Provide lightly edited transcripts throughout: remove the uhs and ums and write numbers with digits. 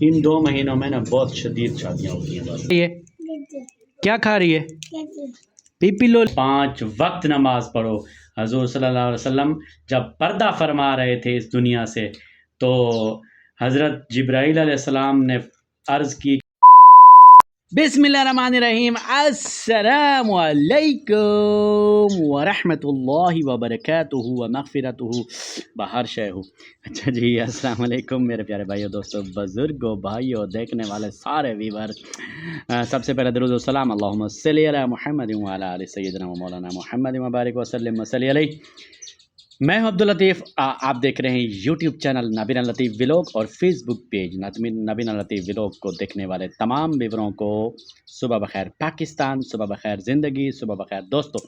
इन 2 महीनों में ना बहुत शदीद शादियाँ होती हैं बस। ये क्या खा रही है? पीपी लो। 5 वक्त नमाज पढ़ो। हजूर सल्लल्लाहु अलैहि वसल्लम जब पर्दा फरमा रहे थे इस दुनिया से, तो हज़रत जिब्राईल अलैहिस्सलाम ने अर्ज़ की, बिस्मिल्लाहिर्रहमानिर्रहीम, अस्सलामु अलैकुम व रहमतुल्लाहि व बरकातुहू व मग़फ़िरतुहू बाहर शय हो। अच्छा जी, अस्सलाम वालेकुम मेरे प्यारे भाइयों, दोस्तों, बुज़ुर्गों, भाइयों, देखने वाले सारे व्यूअर, सबसे पहले दरूद व सलाम अल्लाहुम्मा सल्लि अला मुहम्मद व अला आलि सय्यिदना व मौलाना मुहम्मद व बारिक व सल्लिम व सल्लि अलैहि। मैं हूं अब्दुल लतीफ़। आप देख रहे हैं यूट्यूब चैनल नबीना लतीफ़ व्लॉग और फेसबुक पेज नबीना लतीफ़ व्लॉग को देखने वाले तमाम व्यूअरों को सुबह बखैर पाकिस्तान, सुबह बखैर ज़िंदगी, सुबह बखैर दोस्तों।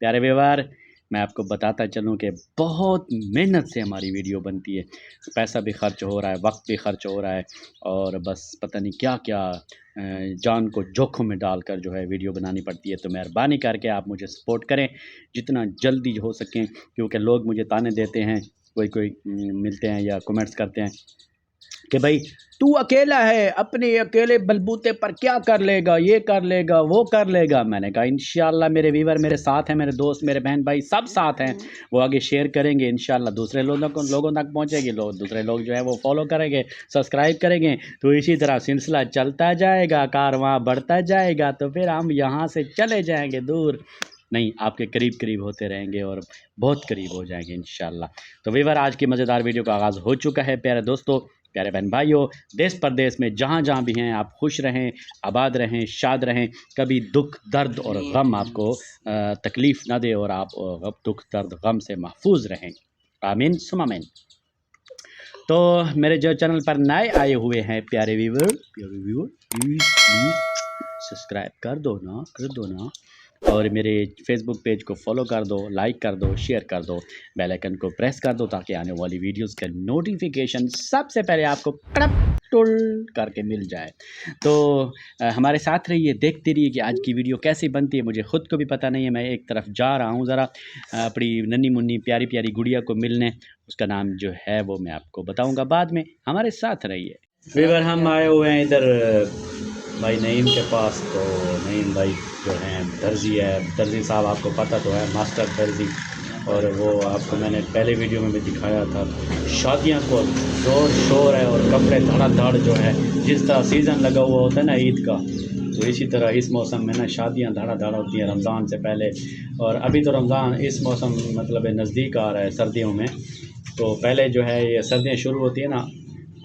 प्यारे व्यूअर, मैं आपको बताता चलूं कि बहुत मेहनत से हमारी वीडियो बनती है, पैसा भी खर्च हो रहा है, वक्त भी खर्च हो रहा है, और बस पता नहीं क्या क्या जान को जोखिम में डालकर जो है वीडियो बनानी पड़ती है। तो मेहरबानी करके आप मुझे सपोर्ट करें जितना जल्दी हो सकें, क्योंकि लोग मुझे ताने देते हैं, कोई कोई मिलते हैं या कमेंट्स करते हैं कि भाई तू अकेला है, अपने अकेले बलबूते पर क्या कर लेगा, ये कर लेगा, वो कर लेगा। मैंने कहा इंशाल्लाह मेरे व्यूअर मेरे साथ हैं, मेरे दोस्त, मेरे बहन भाई सब साथ हैं, वो आगे शेयर करेंगे, इंशाल्लाह दूसरे लोगों तक पहुंचेगी, दूसरे लोग जो है वो फॉलो करेंगे, सब्सक्राइब करेंगे, तो इसी तरह सिलसिला चलता जाएगा, कारवां बढ़ता जाएगा, तो फिर हम यहाँ से चले जाएंगे दूर नहीं, आपके करीब करीब होते रहेंगे और बहुत करीब हो जाएंगे इंशाल्लाह। तो व्यूअर, आज की मज़ेदार वीडियो का आगाज़ हो चुका है। प्यारे दोस्तों, प्यारे बहन भाइयों, देश परदेश में जहाँ जहाँ भी हैं, आप खुश रहें, आबाद रहें, शाद रहें, कभी दुख दर्द और गम आपको तकलीफ़ ना दे, और आप दुख दर्द गम से महफूज रहें। आमीन सुम आमीन। तो मेरे जो चैनल पर नए आए हुए हैं प्यारे व्यूअर प्लीज़ सब्सक्राइब कर दो ना, और मेरे फेसबुक पेज को फॉलो कर दो, लाइक कर दो, शेयर कर दो, बेल आइकन को प्रेस कर दो, ताकि आने वाली वीडियोस का नोटिफिकेशन सबसे पहले आपको कड़प टुल करके मिल जाए। तो हमारे साथ रहिए, देखते रहिए कि आज की वीडियो कैसी बनती है। मुझे ख़ुद को भी पता नहीं है, मैं एक तरफ जा रहा हूँ ज़रा अपनी नन्ही मुन्नी प्यारी प्यारी गुड़िया को मिलने, उसका नाम जो है वो मैं आपको बताऊँगा बाद में। हमारे साथ रहिए। व्यूअर, हम आए हुए हैं इधर भाई नईम के पास। तो नईम भाई जो हैं दर्जी है, दर्जी साहब आपको पता तो है, मास्टर दर्जी, और वो आपको मैंने पहले वीडियो में भी दिखाया था। शादियां को जोर शोर है और कपड़े धड़ाधड़ जो है, जिस तरह सीज़न लगा हुआ होता है ना ईद का, तो इसी तरह इस मौसम में ना शादियां धड़ाधड़ होती हैं रमज़ान से पहले। और अभी तो रमज़ान इस मौसम मतलब नज़दीक आ रहा है सर्दियों में, तो पहले जो है ये सर्दियाँ शुरू होती है ना,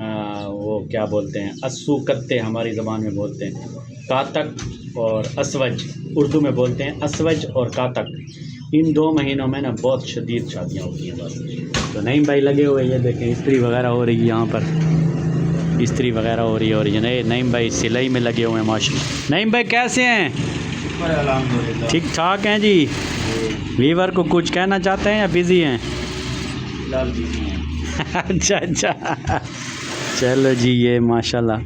वो क्या बोलते हैं, अस्सू कत्ते हमारी ज़बान में बोलते हैं, कातक और असवज उर्दू में बोलते हैं, असवज और कातक। इन 2 महीनों में ना बहुत शदीद शादियाँ होती हैं बस। तो नईम भाई लगे हुए, ये देखें इस्त्री वगैरह हो रही है, यहाँ पर इस्त्री वगैरह हो रही है, और ये नईम भाई सिलाई में लगे हुए हैं माशाल्लाह। नईम भाई कैसे हैं? ठीक ठाक हैं जी। वीवर को कुछ कहना चाहते हैं या बिज़ी हैं? अच्छा चलो जी, ये माशाल्लाह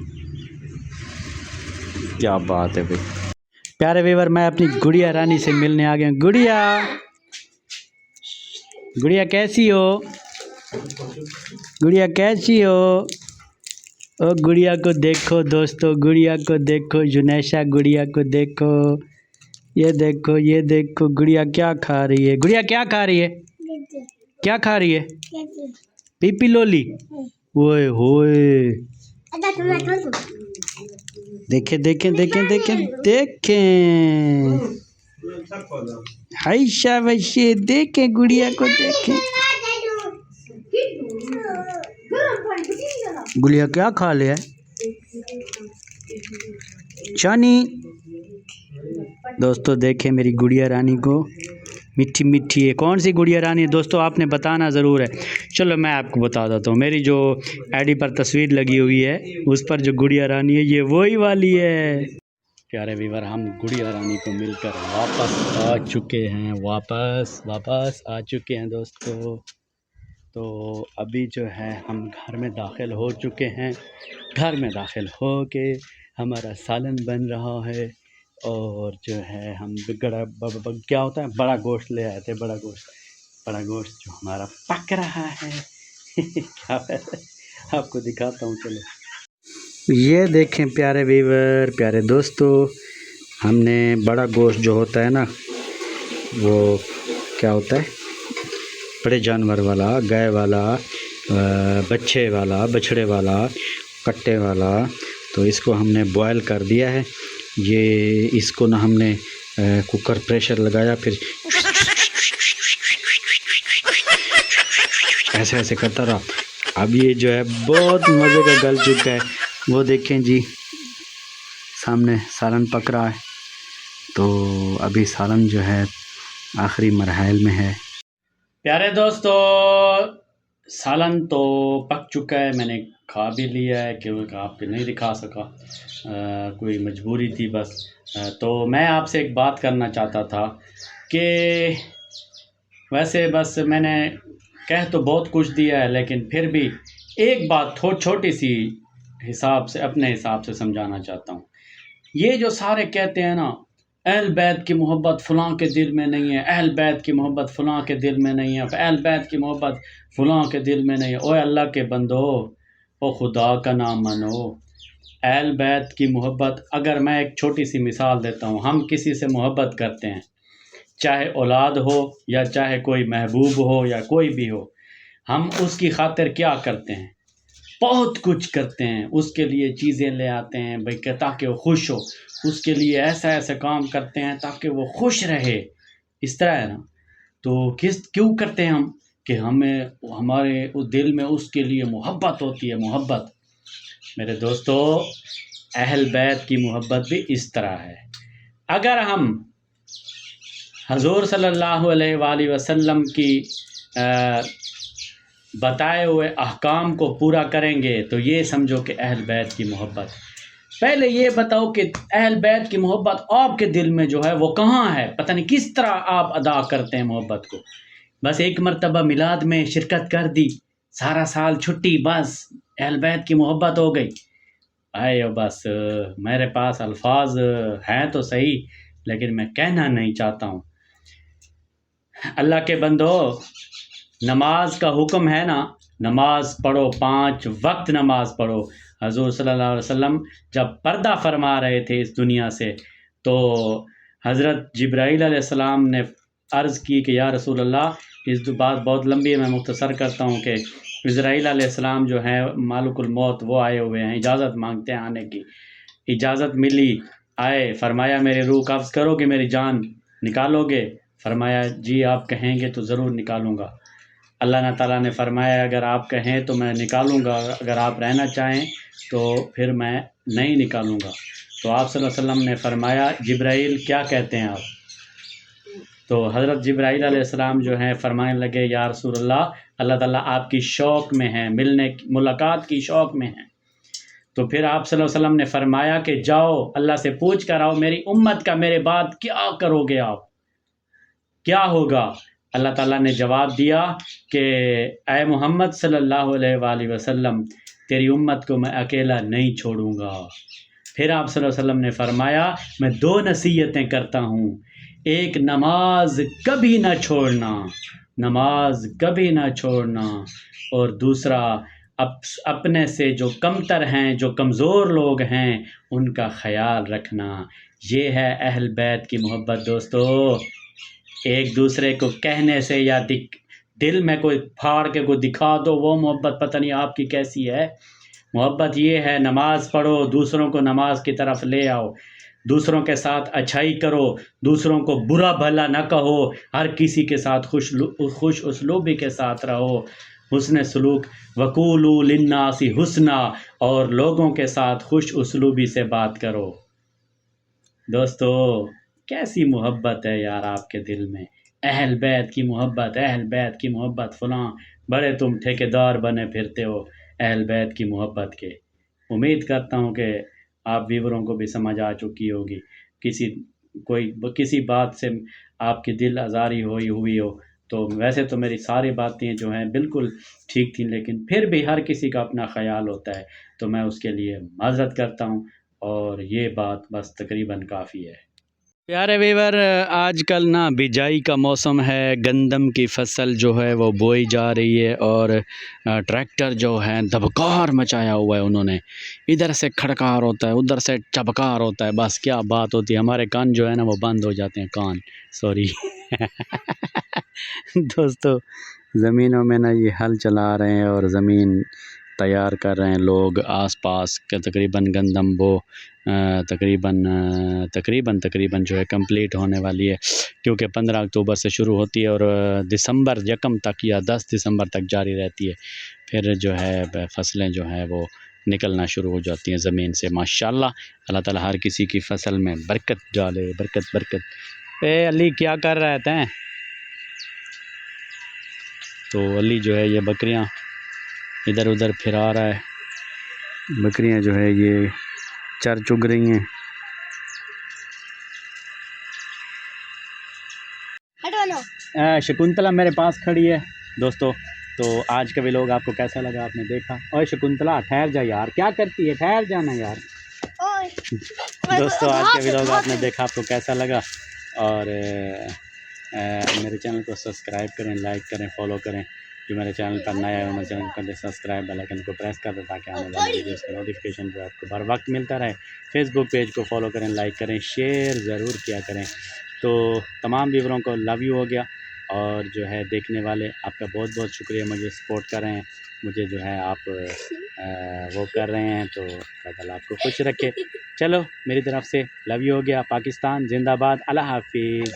क्या बात है भाई। प्यारे व्यूअर, मैं अपनी गुड़िया रानी से मिलने आ गया हूँ। गुड़िया कैसी हो? गुड़िया कैसी हो? ओ गुड़िया को देखो दोस्तों, गुड़िया को देखो, जुनैशा गुड़िया को देखो, ये देखो गुड़िया क्या खा रही है। गुड़िया क्या खा रही है? क्या खा रही है? PP lolly. ओए होए, देखें हाय शाबाशी, देखें गुड़िया को, देखें गुड़िया क्या खा लिया चानी। दोस्तों देखें मेरी गुड़िया रानी को, मीठी मीठी है। कौन सी गुड़िया रानी है दोस्तों, आपने बताना ज़रूर है। चलो मैं आपको बता देता हूँ, मेरी जो आईडी पर तस्वीर लगी हुई है उस पर जो गुड़िया रानी है ये वही वाली है। प्यारे व्यूअर, हम गुड़िया रानी को मिलकर वापस आ चुके हैं, वापस आ चुके हैं दोस्तों। तो अभी जो है हम घर में दाखिल हो चुके हैं। घर में दाखिल हो के हमारा सालन बन रहा है, और जो है हम क्या होता है, बड़ा गोश्त ले आए थे, बड़ा गोश्त जो हमारा पक रहा है। क्या है? आपको दिखाता हूँ, चलो। ये देखें प्यारे व्यूवर, प्यारे दोस्तों, हमने बड़ा गोश्त जो होता है ना, वो क्या होता है, बड़े जानवर वाला, गाय वाला, बच्चे वाला, बछड़े वाला, कट्टे वाला, तो इसको हमने बॉयल कर दिया है। ये इसको ना हमने कुकर प्रेशर लगाया, फिर ऐसे ऐसे करता रहा। अब ये जो है बहुत मज़े का गल चुका है। वो देखें जी, सामने सालन पक रहा है। तो अभी सालन जो है आखिरी मरहल में है। प्यारे दोस्तों, सालन तो पक चुका है, मैंने खा भी लिया है क्योंकि आपको नहीं दिखा सका, कोई मजबूरी थी बस। तो मैं आपसे एक बात करना चाहता था कि वैसे बस मैंने कह तो बहुत कुछ दिया है, लेकिन फिर भी एक बात छोटी सी हिसाब से, अपने हिसाब से समझाना चाहता हूँ। ये जो सारे कहते हैं ना, अहल बैत की मोहब्बत फ़लाँ के दिल में नहीं है, अहल बैत की मोहब्बत फ़लाँ के दिल में नहीं है, अहल बैत की मोहब्बत फ़लाँ के दिल में नहीं है। ओए अल्लाह के बंदो, ओ खुदा का नाम मानो। अहल बैत की मोहब्बत, अगर मैं एक छोटी सी मिसाल देता हूँ, हम किसी से मोहब्बत करते हैं, चाहे औलाद हो या चाहे कोई महबूब हो या कोई भी हो, हम उसकी खातिर क्या करते हैं, बहुत कुछ करते हैं, उसके लिए चीज़ें ले आते हैं भाई ताकि वो खुश हो, उसके लिए ऐसा ऐसा काम करते हैं ताकि वो खुश रहे। इस तरह है ना। तो क्यों करते हैं हम, कि हमें हमारे उस दिल में उसके लिए मोहब्बत होती है। मोहब्बत मेरे दोस्तों, अहल बैत की मोहब्बत भी इस तरह है। अगर हम हजूर सल्लल्लाहु अलैहि वसल्लम की बताए हुए अहकाम को पूरा करेंगे तो ये समझो कि अहल बैत की मोहब्बत। पहले ये बताओ कि अहल बैत की मोहब्बत आपके दिल में जो है वो कहाँ है, पता नहीं किस तरह आप अदा करते हैं मोहब्बत को। बस एक मरतबा मिलाद में शिरकत कर दी, सारा साल छुट्टी, बस अहल बैत की मोहब्बत हो गई। आए बस, मेरे पास अल्फाज हैं तो सही, लेकिन मैं कहना नहीं चाहता हूँ। अल्लाह के बंदो, नमाज का हुक्म है ना, नमाज पढ़ो, 5 वक्त नमाज पढ़ो। हजूर सल्लल्लाहु अलैहि वसल्लम जब पर्दा फरमा रहे थे इस दुनिया से, तो हज़रत जिब्राईल अलैहिस्सलाम ने अर्ज़ की कि या रसूल अल्लाह, इस बात बहुत लंबी है, मैं मुख्तसर करता हूँ कि इज़राइल अलैहिस्सलाम जो है मालिकुल मौत, वो आए हुए हैं, इजाज़त मांगते हैं आने की। इजाज़त मिली, आए, फरमाया मेरी रूह कब्ज़ करोगे, मेरी जान निकालोगे? फरमाया जी आप कहेंगे तो ज़रूर निकालूँगा। अल्लाह ताला ने फरमाया अगर आप कहें तो मैं निकालूँगा, अगर आप रहना चाहें तो फिर मैं नहीं निकालूँगा। तो आप सल्लल्लाहु अलैहि वसल्लम ने फरमाया जिब्राईल क्या कहते हैं आप? तो हज़रत जिब्राईल अलैहिस्सलाम जो हैं फरमाने लगे या रसूल अल्लाह, अल्लाह ताला आपकी शौक़ में है, मिलने मुलाकात की शौक़ में है। तो फिर आप सल्लल्लाहु अलैहि वसल्लम ने फरमाया कि जाओ अल्लाह से पूछ कर आओ मेरी उम्मत का मेरे बाद क्या करोगे आप, क्या होगा? अल्लाह ताला ने जवाब दिया कि ऐ मोहम्मद सल्लल्लाहु अलैहि वसल्लम, तेरी उम्मत को मैं अकेला नहीं छोड़ूंगा। फिर आप सल्लल्लाहु अलैहि वसल्लम ने फरमाया मैं 2 नसीहतें करता हूँ, एक नमाज कभी ना छोड़ना, नमाज कभी ना छोड़ना, और दूसरा अपने से जो कमतर हैं, जो कमज़ोर लोग हैं, उनका ख़याल रखना। ये है अहल बैत की मोहब्बत दोस्तों। एक दूसरे को कहने से या दिल में कोई फाड़ के कोई दिखा दो, वो मोहब्बत पता नहीं आपकी कैसी है। मोहब्बत ये है, नमाज पढ़ो, दूसरों को नमाज की तरफ ले आओ, दूसरों के साथ अच्छाई करो, दूसरों को बुरा भला न कहो, हर किसी के साथ खुश उसलूबी के साथ रहो, हुस्न सलूक, वकूलू लिन्नासी हुस्ना, और लोगों के साथ खुश उसलूबी से बात करो। दोस्तों, कैसी मोहब्बत है यार आपके दिल में, अहल बैत की मोहब्बत, अहल बैत की मोहब्बत। फ़लाँ बड़े तुम ठेकेदार बने फिरते हो अहल बैत की मोहब्बत के। उम्मीद करता हूँ कि आप व्यूअरों को भी समझ आ चुकी होगी। किसी बात से आपकी दिल आज़ारी हुई हो, तो वैसे तो मेरी सारी बातें जो हैं बिल्कुल ठीक थी, लेकिन फिर भी हर किसी का अपना ख़याल होता है, तो मैं उसके लिए माज़रत करता हूँ, और ये बात बस तकरीबन काफ़ी है। प्यारे व्यूअर, आजकल ना बिजाई का मौसम है, गंदम की फसल जो है वो बोई जा रही है और ट्रैक्टर जो है दबकार मचाया हुआ है उन्होंने। इधर से खड़कार होता है, उधर से चबकार होता है, बस क्या बात होती है, हमारे कान जो है ना वो बंद हो जाते हैं, कान सॉरी दोस्तों, ज़मीनों में ना ये हल चला रहे हैं और ज़मीन तैयार कर रहे हैं लोग। आसपास के तकरीबन गंदम वो तकरीबन जो है कंप्लीट होने वाली है, क्योंकि 15 अक्टूबर से शुरू होती है और दिसंबर यकम तक या 10 दिसंबर तक जारी रहती है। फिर जो है फसलें जो हैं वो निकलना शुरू हो जाती हैं ज़मीन से। माशाल्लाह, अल्लाह ताला हर किसी की फसल में बरकत डाले, बरकत बरकत। ए अली क्या कर रहे थे? तो अली जो है ये बकरियां इधर उधर फिरा रहा है, बकरियां जो है ये चर चुग रही हैं। शकुंतला मेरे पास खड़ी है दोस्तों। तो आज का व्लॉग आपको कैसा लगा, आपने देखा। और शकुंतला ठहर जा यार, क्या करती है, ठहर जाना यार। दोस्तों आज का व्लॉग आपने देखा, आपको कैसा लगा। और मेरे चैनल को सब्सक्राइब करें, लाइक करें, फॉलो करें। जो मेरे चैनल पर नया है मेरे चैनल पर सब्सक्राइब बेल आइकन को प्रेस कर दें ताकि आने वाली वीडियोस का नोटिफिकेशन जो आपको हर वक्त मिलता रहे। फेसबुक पेज को फॉलो करें, लाइक करें, शेयर ज़रूर किया करें। तो तमाम व्यूअरों को लव यू हो गया। और जो है देखने वाले, आपका बहुत बहुत शुक्रिया, मुझे सपोर्ट कर रहे हैं, मुझे जो है आप वो कर रहे हैं, तो अल्लाह ताला आपको खुश रखे। चलो मेरी तरफ से लव यू हो गया। पाकिस्तान जिंदाबाद, अल्लाह हाफिज़।